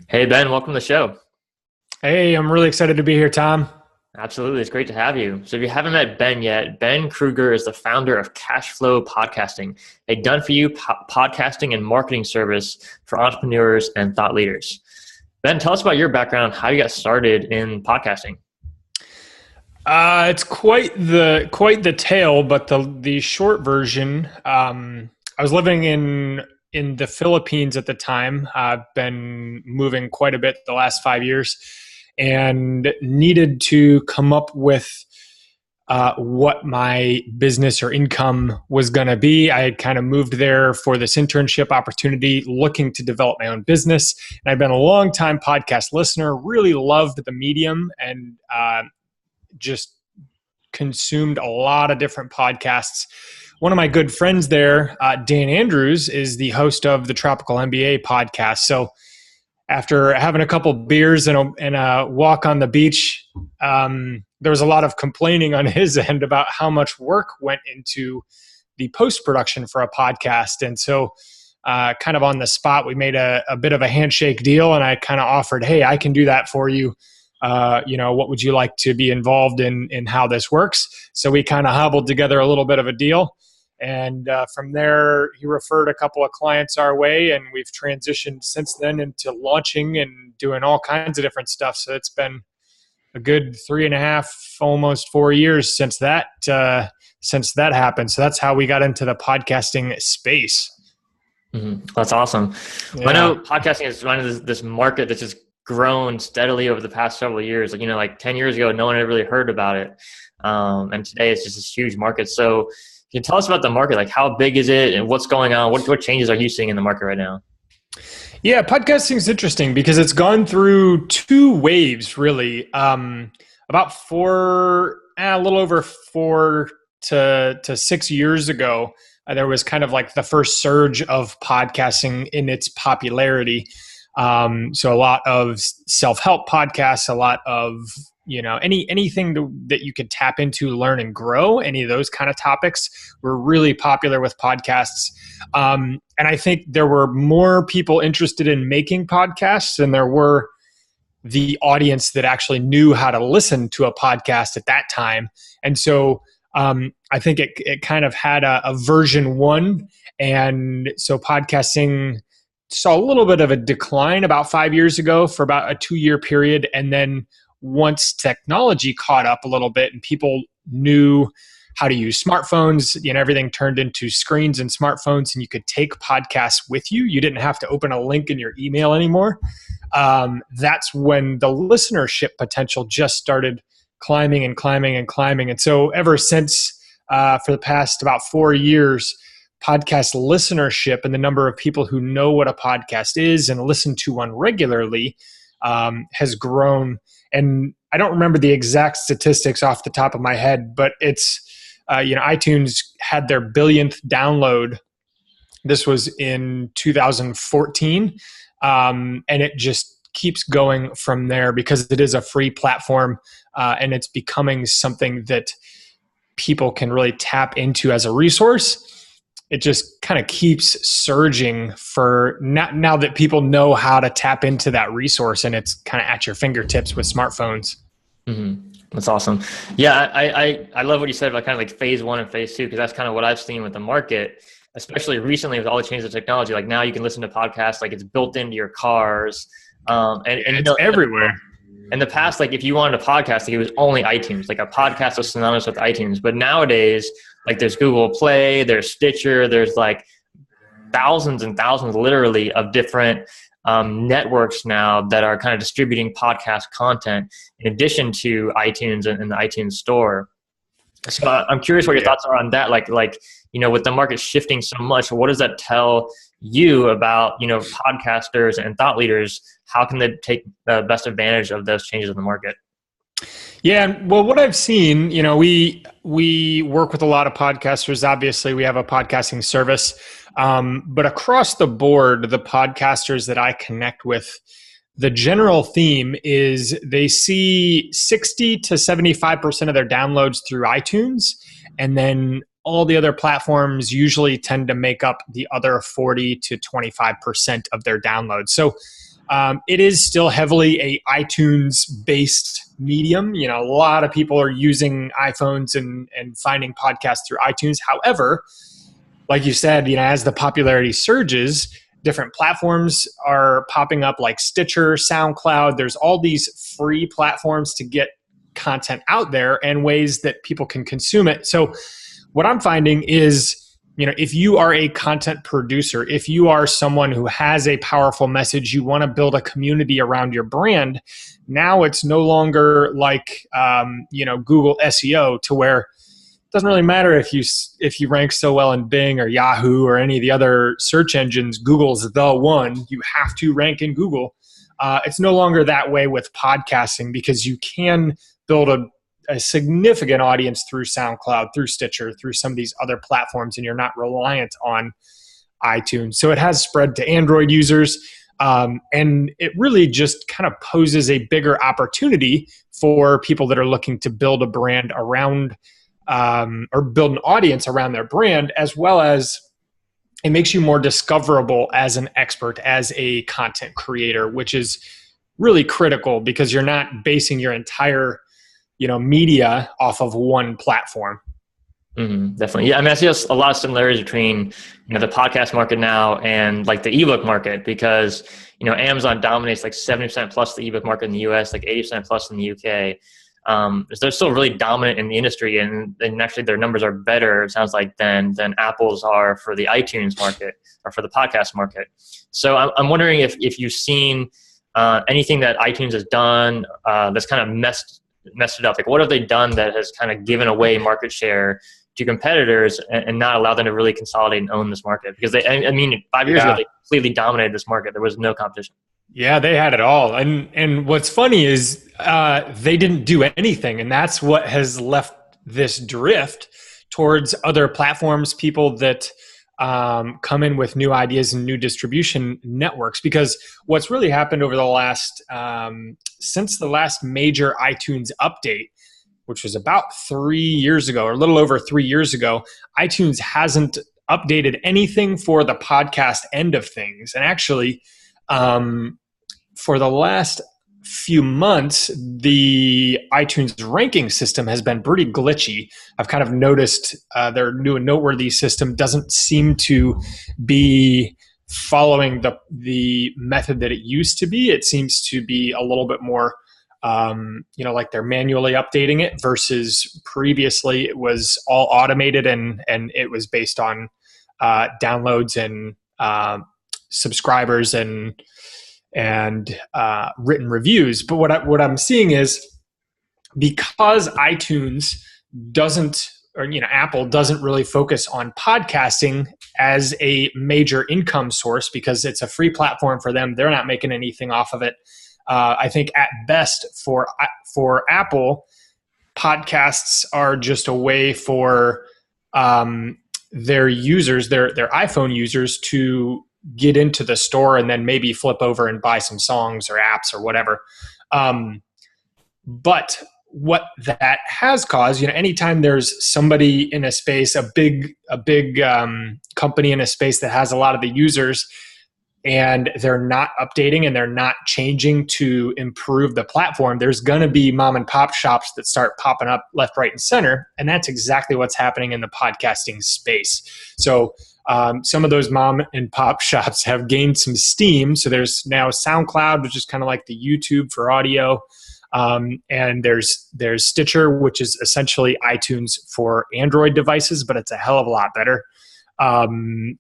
Hey, Ben, welcome to the show. Hey, I'm really excited to be here, Tom. Absolutely. It's great to have you. So if you haven't met Ben yet, Ben Krueger is the founder of Cashflow Podcasting, a done-for-you podcasting and marketing service for entrepreneurs and thought leaders. Ben, tell us about your background, how you got started in podcasting. It's quite the tale, but the short version. I was living in the Philippines at the time. I've been moving quite a bit the last 5 years, and needed to come up with what my business or income was going to be. I had kind of moved there for this internship opportunity, looking to develop my own business. And I've been a long time podcast listener, really loved the medium, and just consumed a lot of different podcasts. One of my good friends there, Dan Andrews, is the host of the Tropical MBA Podcast. So after having a couple beers and a walk on the beach, there was a lot of complaining on his end about how much work went into the post-production for a podcast. And so kind of on the spot, we made a bit of a handshake deal, and I kind of offered, hey, I can do that for you. What would you like to be involved in how this works? So we kind of hobbled together a little bit of a deal. And from there, he referred a couple of clients our way, and we've transitioned since then into launching and doing all kinds of different stuff. So it's been a good 3.5, almost 4 years since that happened. So that's how we got into the podcasting space. Mm-hmm. That's awesome. Yeah. I know podcasting is one of this market that's just grown steadily over the past several years. Like 10 years ago, no one had really heard about it. And today it's just this huge market. So can you tell us about the market? Like, how big is it and what's going on? What changes are you seeing in the market right now? Yeah, podcasting is interesting because it's gone through two waves, really. About a little over 4 to 6 years ago, there was kind of like the first surge of podcasting in its popularity. So a lot of self-help podcasts, a lot of anything that you could tap into, learn and grow, any of those kind of topics were really popular with podcasts. And I think there were more people interested in making podcasts than there were the audience that actually knew how to listen to a podcast at that time. And so I think it kind of had a version 1. And so podcasting saw a little bit of a decline about 5 years ago for about a 2-year period. And then once technology caught up a little bit and people knew how to use smartphones, everything turned into screens and smartphones, and you could take podcasts with you. You didn't have to open a link in your email anymore. That's when the listenership potential just started climbing and climbing and climbing. And so ever since, for the past about 4 years, podcast listenership and the number of people who know what a podcast is and listen to one regularly has grown. And I don't remember the exact statistics off the top of my head, but it's, iTunes had their billionth download. This was in 2014. And it just keeps going from there because it is a free platform, and it's becoming something that people can really tap into as a resource. It just kind of keeps surging for now that people know how to tap into that resource, and it's kind of at your fingertips with smartphones. Mm-hmm. That's awesome. Yeah, I love what you said about kind of like phase 1 and phase 2, because that's kind of what I've seen with the market, especially recently with all the changes of technology. Like now you can listen to podcasts, like it's built into your cars, and it's everywhere. In the past, like if you wanted a podcast, like it was only iTunes. Like a podcast was synonymous with iTunes. But nowadays, like there's Google Play, there's Stitcher, there's like thousands and thousands literally of different networks now that are kind of distributing podcast content in addition to iTunes and the iTunes store. So I'm curious what your thoughts are on that. Like, with the market shifting so much, what does that tell you about, podcasters and thought leaders? How can they take the best advantage of those changes in the market? Yeah, well, what I've seen, we work with a lot of podcasters. Obviously, we have a podcasting service, but across the board, the podcasters that I connect with, the general theme is they see 60 to 75% of their downloads through iTunes, and then all the other platforms usually tend to make up the other 40 to 25% of their downloads. So It is still heavily a iTunes-based medium. A lot of people are using iPhones and finding podcasts through iTunes. However, like you said, as the popularity surges, different platforms are popping up like Stitcher, SoundCloud. There's all these free platforms to get content out there and ways that people can consume it. So what I'm finding is, if you are a content producer, if you are someone who has a powerful message, you want to build a community around your brand, now it's no longer like, Google SEO, to where it doesn't really matter if you rank so well in Bing or Yahoo or any of the other search engines. Google's the one. You have to rank in Google. It's no longer that way with podcasting, because you can build a significant audience through SoundCloud, through Stitcher, through some of these other platforms, and you're not reliant on iTunes. So it has spread to Android users, and it really just kind of poses a bigger opportunity for people that are looking to build a brand around, or build an audience around their brand, as well as it makes you more discoverable as an expert, as a content creator, which is really critical, because you're not basing your entire media off of one platform. Mm-hmm, definitely. Yeah. I mean, I see a lot of similarities between, the podcast market now and like the ebook market, because, Amazon dominates like 70% plus the ebook market in the US, like 80% plus in the UK. They're still really dominant in the industry, and actually their numbers are better, it sounds like, than Apple's are for the iTunes market or for the podcast market. So I'm wondering if you've seen anything that iTunes has done that's kind of messed it up. Like, what have they done that has kind of given away market share to competitors and not allow them to really consolidate and own this market? Because 5 years ago, they completely dominated this market. There was no competition. Yeah, they had it all. And what's funny is they didn't do anything. And that's what has left this drift towards other platforms, people that come in with new ideas and new distribution networks. Because what's really happened over the last, since the last major iTunes update, which was about 3 years ago, or a little over 3 years ago, iTunes hasn't updated anything for the podcast end of things. And actually, for the last few months, the iTunes ranking system has been pretty glitchy. I've kind of noticed their new and noteworthy system doesn't seem to be following the method that it used to be. It seems to be a little bit more, like they're manually updating it, versus previously it was all automated and it was based on downloads and subscribers and written reviews. But what I'm seeing is, because iTunes doesn't, or Apple doesn't really focus on podcasting as a major income source, because it's a free platform for them. They're not making anything off of it. I think at best for Apple, podcasts are just a way for their users, their iPhone users, to get into the store and then maybe flip over and buy some songs or apps or whatever. But what that has caused, anytime there's somebody in a space, a big company in a space that has a lot of the users, and they're not updating and they're not changing to improve the platform, there's going to be mom and pop shops that start popping up left, right, and center. And that's exactly what's happening in the podcasting space. So some of those mom and pop shops have gained some steam. So there's now SoundCloud, which is kind of like the YouTube for audio. And there's Stitcher, which is essentially iTunes for Android devices, but it's a hell of a lot better.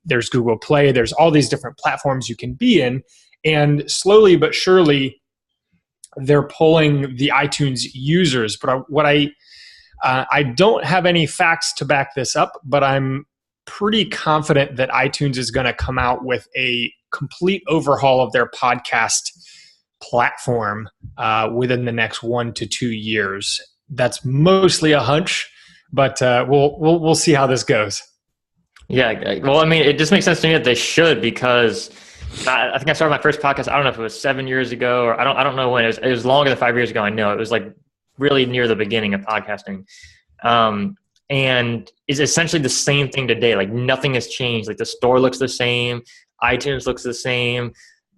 There's Google Play. There's all these different platforms you can be in. And slowly but surely, they're pulling the iTunes users. But I don't have any facts to back this up, but I'm pretty confident that iTunes is going to come out with a complete overhaul of their podcast platform within the next 1 to 2 years. That's mostly a hunch, but we'll see how this goes. Yeah, well, I mean, it just makes sense to me that they should, because I think I started my first podcast, I don't know if it was 7 years ago, or I don't know when. It was longer than 5 years ago. I know it was like really near the beginning of podcasting. And it's essentially the same thing today. Like, nothing has changed. Like, the store looks the same, iTunes looks the same,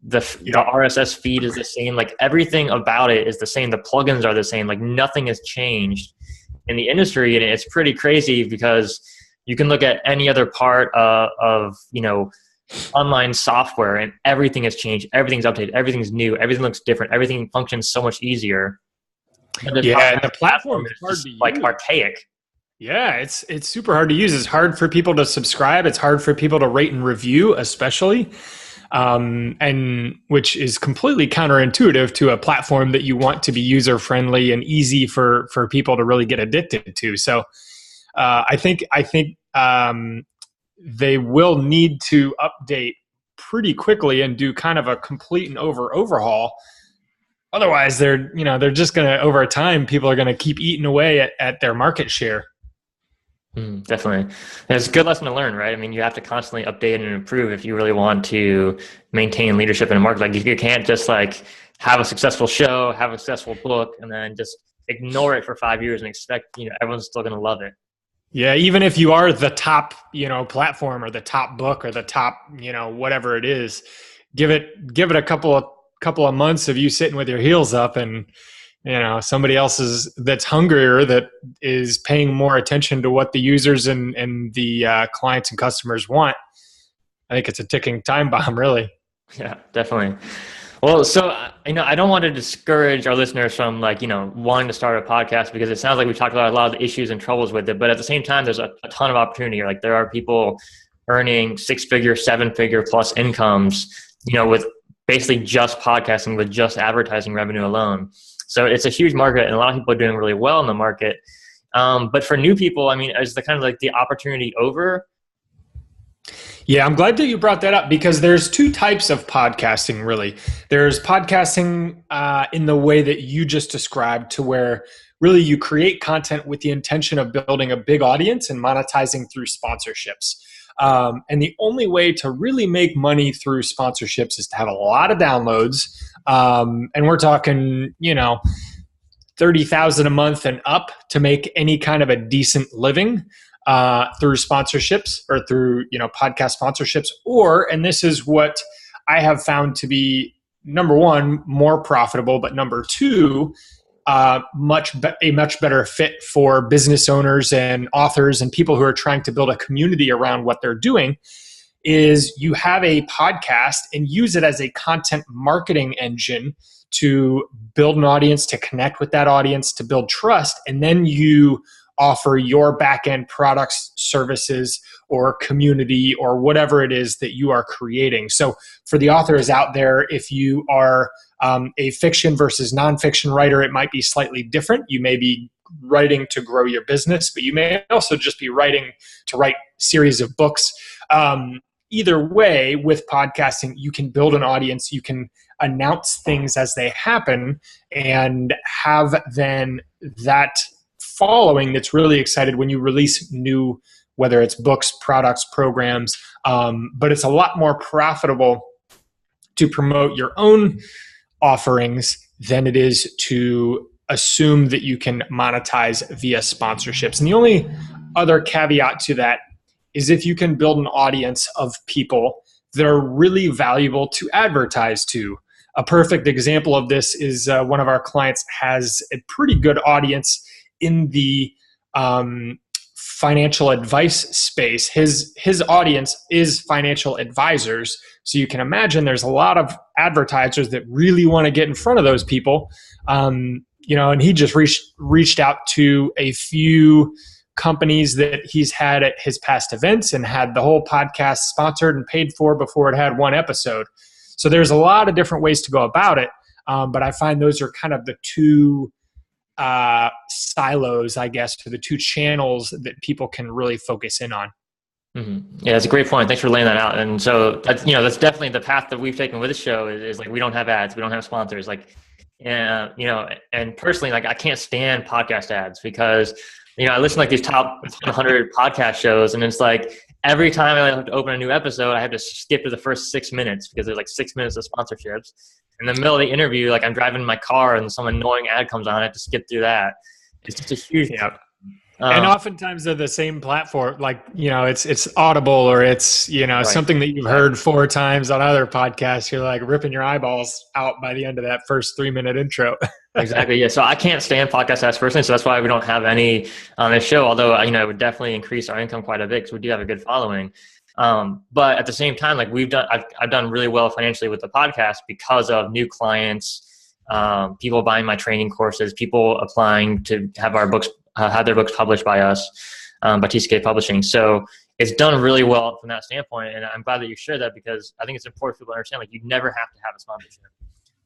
the RSS feed is the same. Like everything about it is the same. The plugins are the same. Like nothing has changed in the industry. And it's pretty crazy because you can look at any other part of online software and everything has changed. Everything's updated. Everything's new. Everything looks different. Everything functions so much easier. And the platform is hard to use. Like archaic. Yeah, it's super hard to use. It's hard for people to subscribe. It's hard for people to rate and review, especially, and which is completely counterintuitive to a platform that you want to be user friendly and easy for people to really get addicted to. So, I think they will need to update pretty quickly and do kind of a complete and overhaul. Otherwise, they're just going to, over time, people are going to keep eating away at their market share. Definitely. It's a good lesson to learn, right? I mean, you have to constantly update and improve if you really want to maintain leadership in a market. Like you can't just like have a successful show, have a successful book, and then just ignore it for 5 years and expect, everyone's still going to love it. Yeah. Even if you are the top, platform or the top book or the top, whatever it is, give it a couple of months of you sitting with your heels up and, somebody else that's hungrier, that is paying more attention to what the users and the clients and customers want. I think it's a ticking time bomb, really. Yeah, definitely. Well, so, I don't want to discourage our listeners from wanting to start a podcast, because it sounds like we talked about a lot of the issues and troubles with it, but at the same time, there's a ton of opportunity. Like there are people earning 6-figure, 7-figure plus incomes, with basically just podcasting, with just advertising revenue alone. So it's a huge market, and a lot of people are doing really well in the market. But for new people, is the kind of like the opportunity over? Yeah, I'm glad that you brought that up, because there's two types of podcasting, really. There's podcasting in the way that you just described, to where really you create content with the intention of building a big audience and monetizing through sponsorships. And the only way to really make money through sponsorships is to have a lot of downloads. And we're talking, 30,000 a month and up to make any kind of a decent living through sponsorships or through, podcast sponsorships. Or, and this is what I have found to be, number one, more profitable, but number two, a much better fit for business owners and authors and people who are trying to build a community around what they're doing, is you have a podcast and use it as a content marketing engine to build an audience, to connect with that audience, to build trust, and then you offer your back-end products, services, or community, or whatever it is that you are creating. So for the authors out there, if you are a fiction versus nonfiction writer, it might be slightly different. You may be writing to grow your business, but you may also just be writing to write series of books. Either way, with podcasting, you can build an audience, you can announce things as they happen, and have then that following that's really excited when you release new, whether it's books, products, programs, but it's a lot more profitable to promote your own offerings than it is to assume that you can monetize via sponsorships. And the only other caveat to that is if you can build an audience of people that are really valuable to advertise to. A perfect example of this is one of our clients has a pretty good audience in the financial advice space. His audience is financial advisors. So you can imagine there's a lot of advertisers that really want to get in front of those people. And he just reached out to a few companies that he's had at his past events and had the whole podcast sponsored and paid for before it had one episode. So there's a lot of different ways to go about it. But I find those are kind of the two silos, I guess, to the two channels that people can really focus in on. Mm-hmm. Yeah, that's a great point. Thanks for laying that out. And so that's definitely the path that we've taken with the show is like, we don't have ads, we don't have sponsors. Like, and personally, like I can't stand podcast ads because, I listen to like these top 100 podcast shows, and it's like every time I have to open a new episode, I have to skip to the first 6 minutes because there's like 6 minutes of sponsorships. In the middle of the interview, like I'm driving in my car and some annoying ad comes on, I have to skip through that. It's just a huge And oftentimes they're the same platform, like, it's Audible, or it's, Right. something that you've heard 4 times on other podcasts. You're like ripping your eyeballs out by the end of that first 3-minute intro. Exactly. Yeah. So I can't stand podcast ads personally. So that's why we don't have any on this show, although, it would definitely increase our income quite a bit because we do have a good following. But at the same time, like I've done really well financially with the podcast because of new clients, people buying my training courses, people applying to have our books, have their books published by us, by TCK Publishing. So it's done really well from that standpoint. And I'm glad that you shared that, because I think it's important for people to understand, like, you never have to have a sponsorship.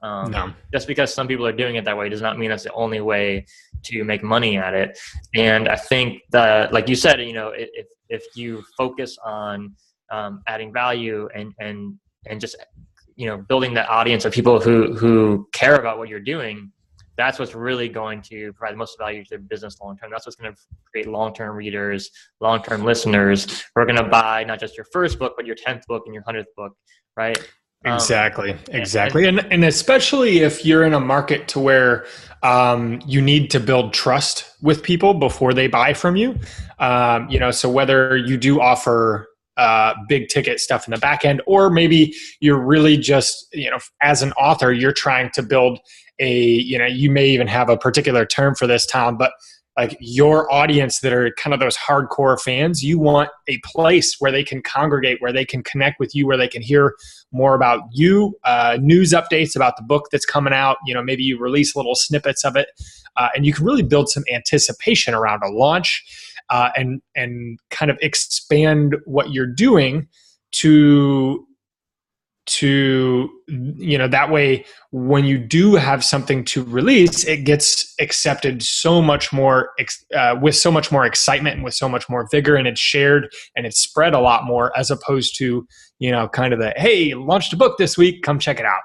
No. Just because some people are doing it that way does not mean that's the only way to make money at it. And I think that, like you said, if you focus on adding value and just building that audience of people who care about what you're doing, that's what's really going to provide the most value to the business long term. That's what's going to create long-term readers, long-term listeners who are going to buy not just your first book, but your 10th book and your 100th book, right? Exactly. And especially if you're in a market to where you need to build trust with people before they buy from you. So whether you do offer big ticket stuff in the back end, or maybe you're really just, as an author, you're trying to build you may even have a particular term for this, Tom, but like your audience that are kind of those hardcore fans, you want a place where they can congregate, where they can connect with you, where they can hear more about you, news updates about the book that's coming out. Maybe you release little snippets of it, and you can really build some anticipation around a launch, and kind of expand what you're doing to that way, when you do have something to release, it gets accepted so much more, with so much more excitement and with so much more vigor, and it's shared and it's spread a lot more, as opposed to, kind of the, hey, launched a book this week, come check it out.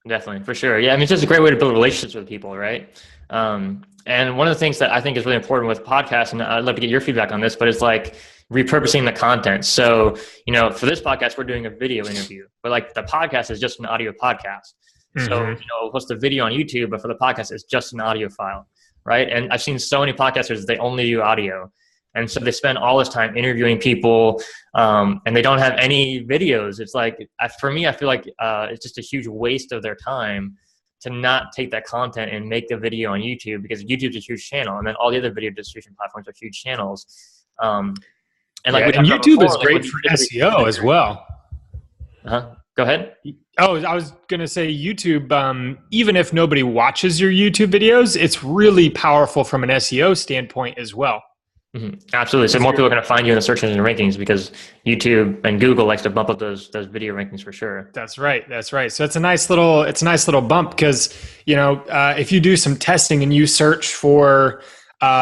Definitely, for sure. Yeah, I mean, it's just a great way to build relationships with people, right? And one of the things that I think is really important with podcasts, and I'd love to get your feedback on this, but it's like repurposing the content. So, for this podcast, we're doing a video interview, but like the podcast is just an audio podcast. Mm-hmm. So, we'll post a video on YouTube, but for the podcast, it's just an audio file, right? And I've seen so many podcasters, they only do audio. And so they spend all this time interviewing people, and they don't have any videos. It's like, for me, I feel like it's just a huge waste of their time to not take that content and make the video on YouTube, because YouTube's a huge channel, and then all the other video distribution platforms are huge channels. And YouTube is great for SEO as well. Go ahead. Oh, I was going to say YouTube, even if nobody watches your YouTube videos, it's really powerful from an SEO standpoint as well. Mm-hmm. Absolutely. So more people are going to find you in the search engine rankings, because YouTube and Google likes to bump up those video rankings for sure. That's right. So it's a nice little bump, because, if you do some testing and you search for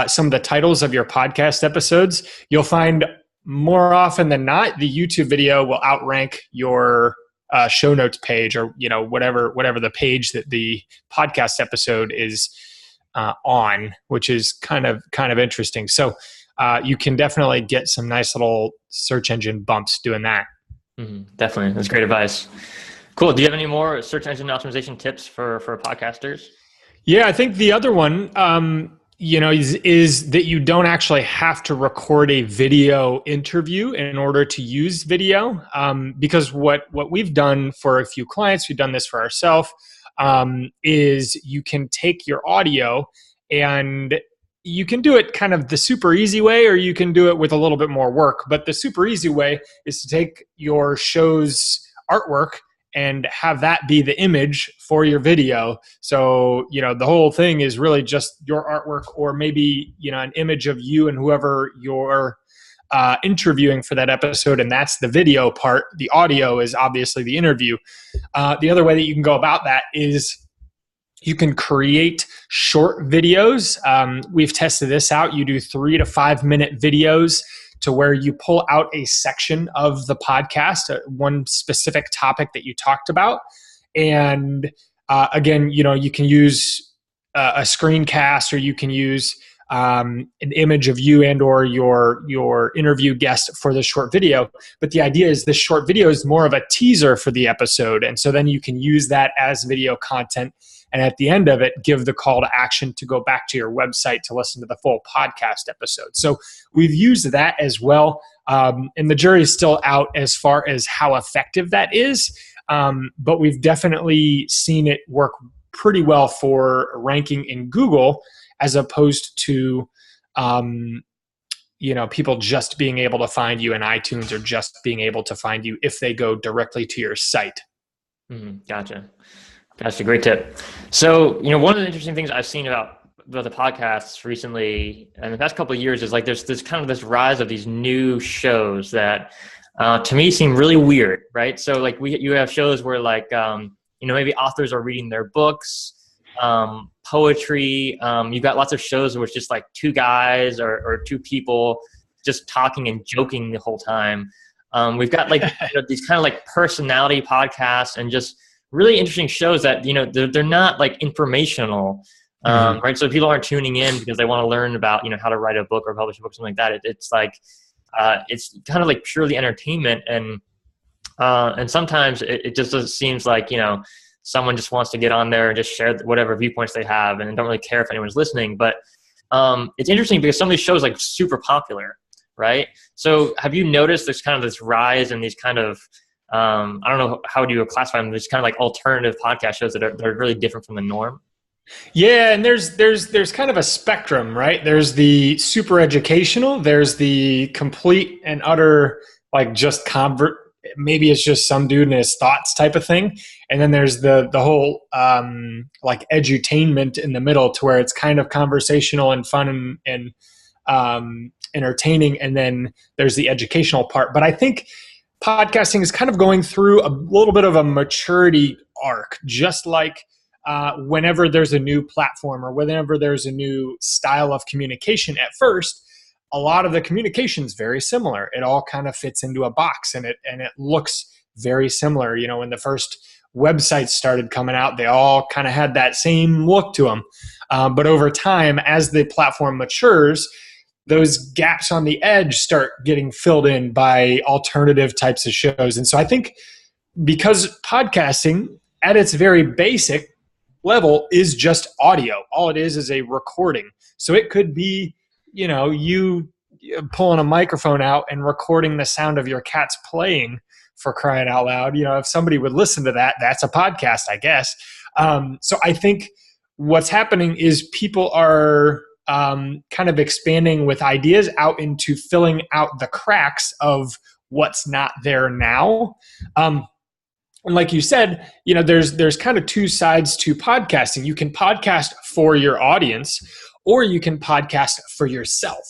some of the titles of your podcast episodes, you'll find more often than not, the YouTube video will outrank your show notes page, or, whatever the page that the podcast episode is on, which is kind of interesting. So you can definitely get some nice little search engine bumps doing that. Definitely. That's great advice. Cool. Do you have any more search engine optimization tips for podcasters? Yeah, I think the other one, is that you don't actually have to record a video interview in order to use video. Because what we've done for a few clients, we've done this for ourselves, is you can take your audio and you can do it kind of the super easy way, or you can do it with a little bit more work. But the super easy way is to take your show's artwork and have that be the image for your video. So, the whole thing is really just your artwork, or maybe, an image of you and whoever you're interviewing for that episode. And that's the video part. The audio is obviously the interview. The other way that you can go about that is you can create short videos. We've tested this out. You do 3 to 5 minute videos to where you pull out a section of the podcast, one specific topic that you talked about. And again, you can use a screencast, or you can use an image of you and or your interview guest for the short video. But the idea is this short video is more of a teaser for the episode. And so then you can use that as video content. And at the end of it, give the call to action to go back to your website to listen to the full podcast episode. So we've used that as well. And the jury is still out as far as how effective that is. But we've definitely seen it work pretty well for ranking in Google, as opposed to, people just being able to find you in iTunes or just being able to find you if they go directly to your site. Gotcha. That's a great tip. So, one of the interesting things I've seen about the podcasts recently and the past couple of years is like there's this kind of this rise of these new shows that to me seem really weird, right? So like you have shows where like, maybe authors are reading their books, poetry. You've got lots of shows where it's just like two guys or two people just talking and joking the whole time. We've got like these kind of like personality podcasts and just really interesting shows that, they're not like informational, right? So people aren't tuning in because they want to learn about, how to write a book or publish a book, something like that. It's like, it's kind of like purely entertainment. And sometimes it just seems like, someone just wants to get on there and just share whatever viewpoints they have and don't really care if anyone's listening. But it's interesting because some of these shows are like super popular, right? So have you noticed there's kind of this rise in these kind of, I don't know, how do you classify them? These kind of like alternative podcast shows that are really different from the norm. Yeah, and there's kind of a spectrum, right? There's the super educational, there's the complete and utter like just maybe it's just some dude and his thoughts type of thing. And then there's the whole like edutainment in the middle to where it's kind of conversational and fun and entertaining. And then there's the educational part. But I think podcasting is kind of going through a little bit of a maturity arc, just like whenever there's a new platform or whenever there's a new style of communication at first, a lot of the communication is very similar. It all kind of fits into a box and it looks very similar. When the first websites started coming out, they all kind of had that same look to them. But over time, as the platform matures, those gaps on the edge start getting filled in by alternative types of shows. And so I think because podcasting at its very basic level is just audio, all it is a recording. So it could be, you pulling a microphone out and recording the sound of your cats playing, for crying out loud. If somebody would listen to that, that's a podcast, I guess. So I think what's happening is people are kind of expanding with ideas out into filling out the cracks of what's not there now. And like you said, there's kind of two sides to podcasting. You can podcast for your audience, or you can podcast for yourself.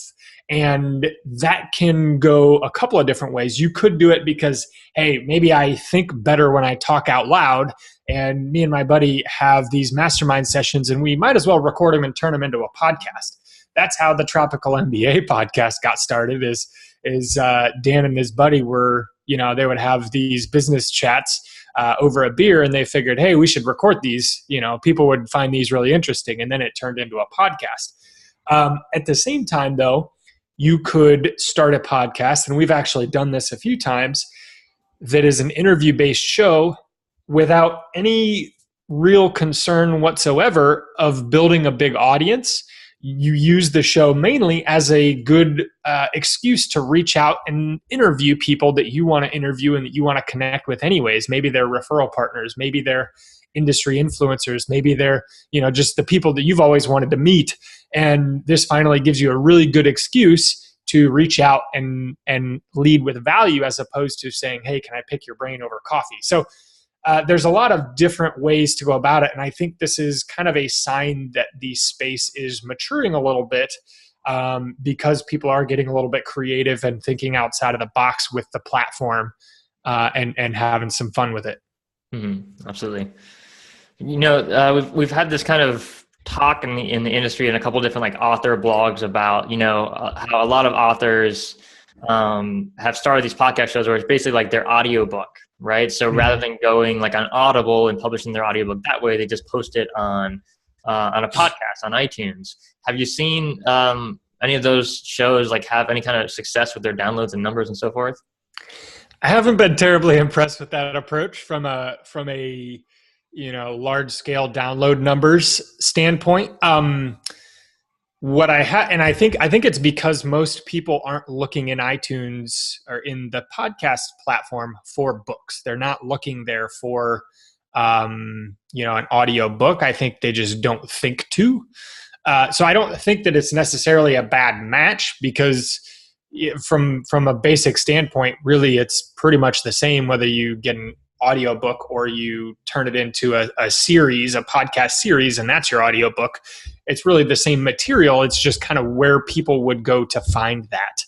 And that can go a couple of different ways. You could do it because, hey, maybe I think better when I talk out loud, and me and my buddy have these mastermind sessions and we might as well record them and turn them into a podcast. That's how the Tropical MBA podcast got started is Dan and his buddy were, they would have these business chats over a beer, and they figured, hey, we should record these. People would find these really interesting, and then it turned into a podcast. At the same time, though, you could start a podcast, and we've actually done this a few times, that is an interview-based show without any real concern whatsoever of building a big audience. You use the show mainly as a good excuse to reach out and interview people that you want to interview and that you want to connect with anyways. Maybe they're referral partners, maybe they're industry influencers, maybe they're, just the people that you've always wanted to meet. And this finally gives you a really good excuse to reach out and lead with value, as opposed to saying, hey, can I pick your brain over coffee? So there's a lot of different ways to go about it. And I think this is kind of a sign that the space is maturing a little bit because people are getting a little bit creative and thinking outside of the box with the platform and having some fun with it. Mm-hmm. Absolutely. We've had this kind of talk in the industry and a couple of different like author blogs about, how a lot of authors have started these podcast shows where it's basically like their audiobook, right? So rather than going like on Audible and publishing their audiobook that way, they just post it on on a podcast on iTunes. Have you seen any of those shows like have any kind of success with their downloads and numbers and so forth? I haven't been terribly impressed with that approach from a large scale download numbers standpoint. What I have, and I think it's because most people aren't looking in iTunes or in the podcast platform for books. They're not looking there for an audio book. I think they just don't think to. So I don't think that it's necessarily a bad match, because from a basic standpoint, really it's pretty much the same whether you get an audiobook or you turn it into a series, a podcast series, and that's your audiobook. It's really the same material. It's just kind of where people would go to find that.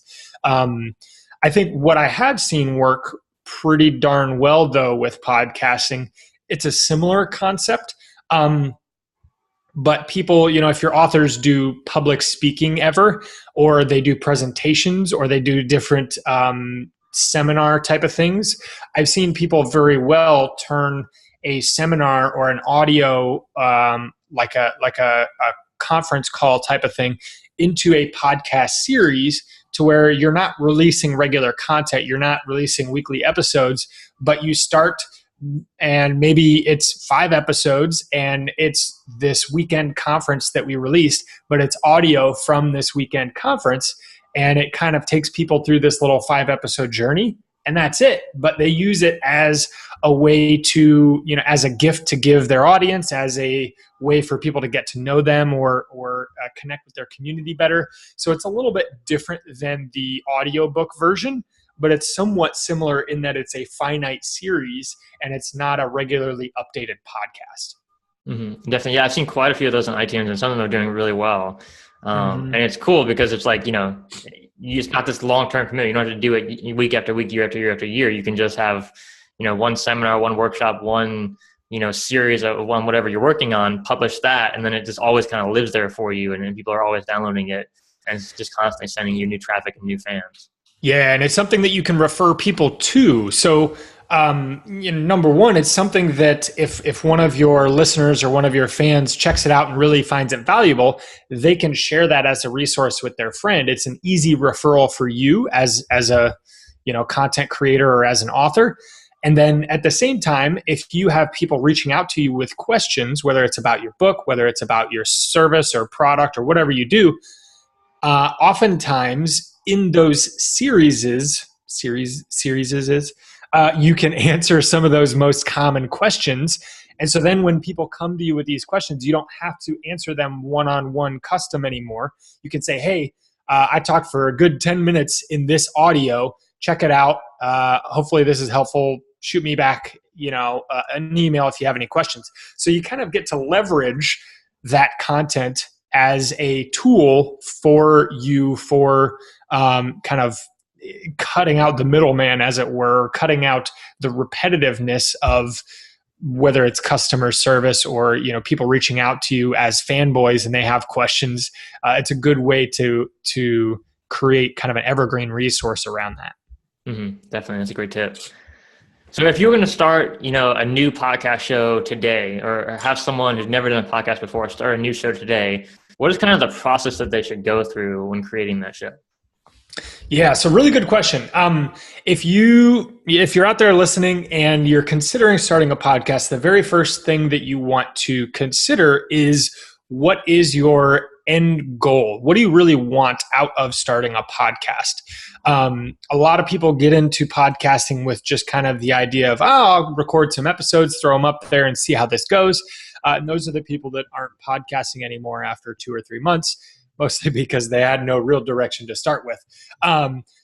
I think what I have seen work pretty darn well, though, with podcasting, it's a similar concept. But people, if your authors do public speaking ever, or they do presentations, or they do different seminar type of things, I've seen people very well turn a seminar or an audio, like a conference call type of thing, into a podcast series, to where you're not releasing regular content, you're not releasing weekly episodes, but you start, and maybe it's 5 episodes and it's this weekend conference that we released, but it's audio from this weekend conference, and it kind of takes people through this little 5-episode journey, and that's it. But they use it as a way to, as a gift to give their audience, as a way for people to get to know them or connect with their community better. So it's a little bit different than the audiobook version, but it's somewhat similar in that it's a finite series and it's not a regularly updated podcast. Mm-hmm. Definitely. Yeah, I've seen quite a few of those on iTunes, and some of them are doing really well. And it's cool because it's like, it's not this long-term commitment. You don't have to do it week after week, year after year after year. You can just have, one seminar, one workshop, one, series of one, whatever you're working on, publish that. And then it just always kind of lives there for you. And then people are always downloading it, and it's just constantly sending you new traffic and new fans. Yeah. And it's something that you can refer people to. So, number one, it's something that if one of your listeners or one of your fans checks it out and really finds it valuable, they can share that as a resource with their friend. It's an easy referral for you as a, content creator or as an author. And then at the same time, if you have people reaching out to you with questions, whether it's about your book, whether it's about your service or product or whatever you do, oftentimes in those series, you can answer some of those most common questions. And so then when people come to you with these questions, you don't have to answer them one-on-one custom anymore. You can say, hey, I talked for a good 10 minutes in this audio. Check it out. Hopefully this is helpful. Shoot me back, an email if you have any questions. So you kind of get to leverage that content as a tool for you for kind of cutting out the middleman, as it were, cutting out the repetitiveness of whether it's customer service or, people reaching out to you as fanboys and they have questions. It's a good way to create kind of an evergreen resource around that. Mm-hmm. Definitely. That's a great tip. So if you were going to start, a new podcast show today, or have someone who's never done a podcast before start a new show today, what is kind of the process that they should go through when creating that show? Yeah, so really good question. If you're out there listening and you're considering starting a podcast, the very first thing that you want to consider is, what is your end goal? What do you really want out of starting a podcast? A lot of people get into podcasting with just kind of the idea of, I'll record some episodes, throw them up there and see how this goes. And those are the people that aren't podcasting anymore after 2 or 3 months, mostly because they had no real direction to start with.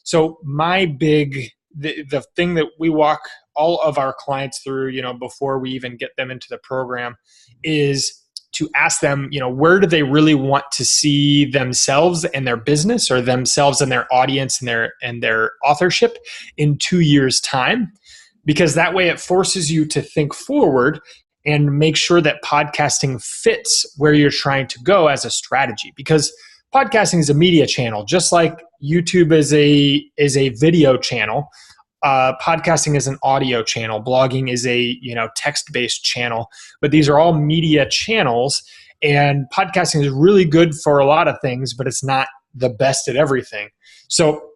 So the thing that we walk all of our clients through, before we even get them into the program, is to ask them, where do they really want to see themselves and their business, or themselves and their audience and their authorship in 2 years' time? Because that way it forces you to think forward and make sure that podcasting fits where you're trying to go as a strategy. Because podcasting is a media channel, just like YouTube is a video channel. Podcasting is an audio channel. Blogging is a text-based channel. But these are all media channels, And podcasting is really good for a lot of things, but it's not the best at everything. So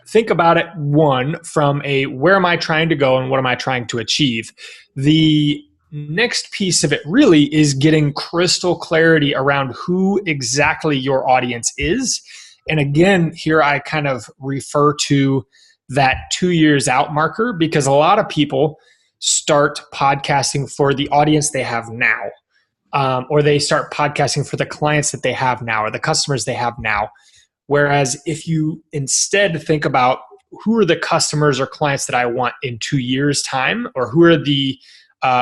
think about it, one, from a where am I trying to go and what am I trying to achieve? The next piece of it really is getting crystal clarity around who exactly your audience is. And again, here I kind of refer to that 2 years out marker, because a lot of people start podcasting for the audience they have now, or they start podcasting for the clients that they have now or the customers they have now. Whereas if you instead think about who are the customers or clients that I want in 2 years' time, or who are the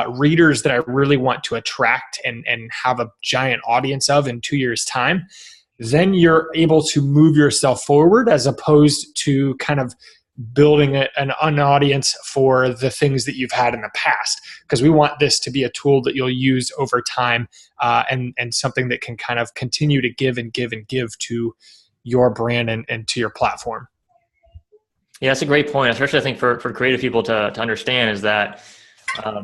readers that I really want to attract and have a giant audience of in 2 years' time, then you're able to move yourself forward as opposed to kind of building an audience for the things that you've had in the past. Because we want this to be a tool that you'll use over time, and something that can kind of continue to give and give and give to your brand and to your platform. Yeah, that's a great point, especially I think for creative people to understand is that,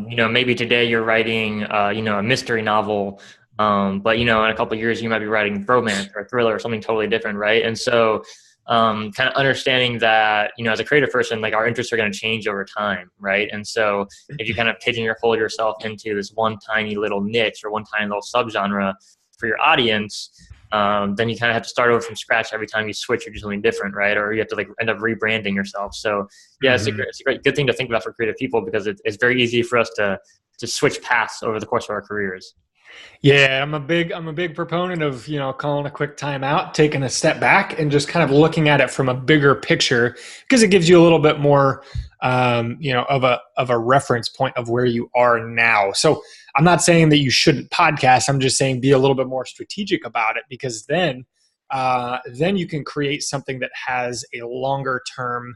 maybe today you're writing, a mystery novel, but, in a couple of years you might be writing romance or a thriller or something totally different, right? And so kind of understanding that, as a creative person, like our interests are going to change over time, right? And so if you kind of pigeonhole yourself into this one tiny little niche or one tiny little subgenre for your audience, then you kind of have to start over from scratch every time you switch or do something different, right? Or you have to end up rebranding yourself. So yeah, it's a great good thing to think about for creative people, because it's very easy for us to switch paths over the course of our careers. Yeah, I'm a big proponent of, calling a quick time out, taking a step back and just kind of looking at it from a bigger picture, because it gives you a little bit more, of a reference point of where you are now. So I'm not saying that you shouldn't podcast. I'm just saying be a little bit more strategic about it, because then you can create something that has a longer term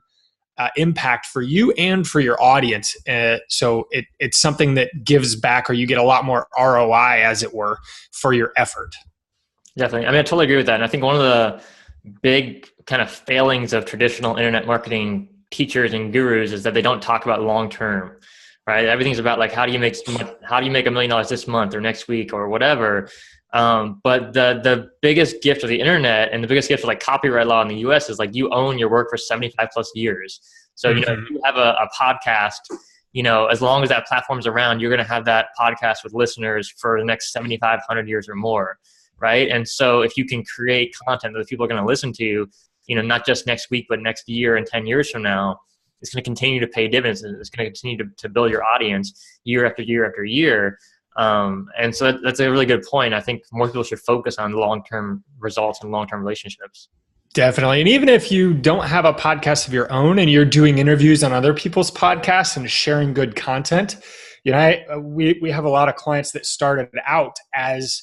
impact for you and for your audience. So it's something that gives back, or you get a lot more ROI, as it were, for your effort. Definitely. I mean, I totally agree with that. And I think one of the big kind of failings of traditional internet marketing teachers and gurus is that they don't talk about long-term, right? Everything's about how do you make $1 million this month or next week or whatever. But the biggest gift of the internet and the biggest gift of copyright law in the US is you own your work for 75 plus years. So, if you have a podcast, as long as that platform's around, you're going to have that podcast with listeners for the next 7,500 years or more. Right. And so if you can create content that people are going to listen to, not just next week, but next year and 10 years from now, it's going to continue to pay dividends. It's going to continue to build your audience year after year after year. And so that's a really good point. I think more people should focus on long-term results and long-term relationships. Definitely. And even if you don't have a podcast of your own and you're doing interviews on other people's podcasts and sharing good content, we have a lot of clients that started out as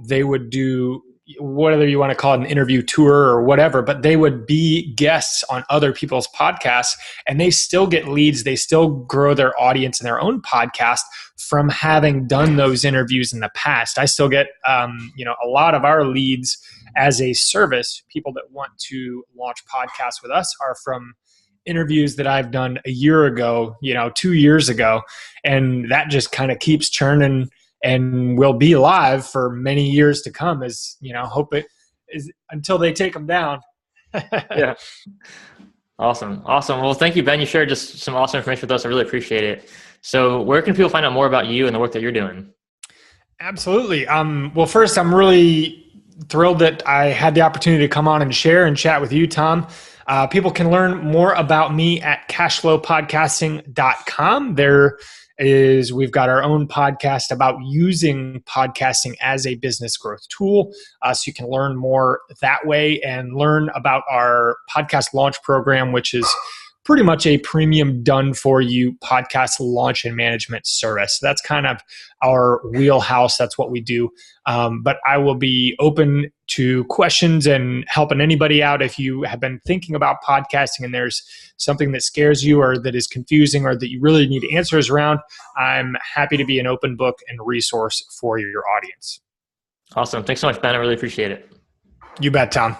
they would do, whether you want to call it an interview tour or whatever, but they would be guests on other people's podcasts, and they still get leads. They still grow their audience in their own podcast from having done those interviews in the past. I still get, a lot of our leads as a service. People that want to launch podcasts with us are from interviews that I've done a year ago, 2 years ago, and that just kind of keeps churning and will be live for many years to come, as hope it is until they take them down. Yeah. Awesome. Well, thank you, Ben. You shared just some awesome information with us. I really appreciate it. So where can people find out more about you and the work that you're doing? Absolutely. Well, first, I'm really thrilled that I had the opportunity to come on and share and chat with you, Tom. People can learn more about me at cashflowpodcasting.com. We've got our own podcast about using podcasting as a business growth tool. So you can learn more that way and learn about our podcast launch program, which is pretty much a premium done for you podcast launch and management service. That's kind of our wheelhouse. That's what we do. But I will be open to questions and helping anybody out. If you have been thinking about podcasting and there's something that scares you or that is confusing or that you really need answers around, I'm happy to be an open book and resource for your audience. Awesome. Thanks so much, Ben. I really appreciate it. You bet, Tom.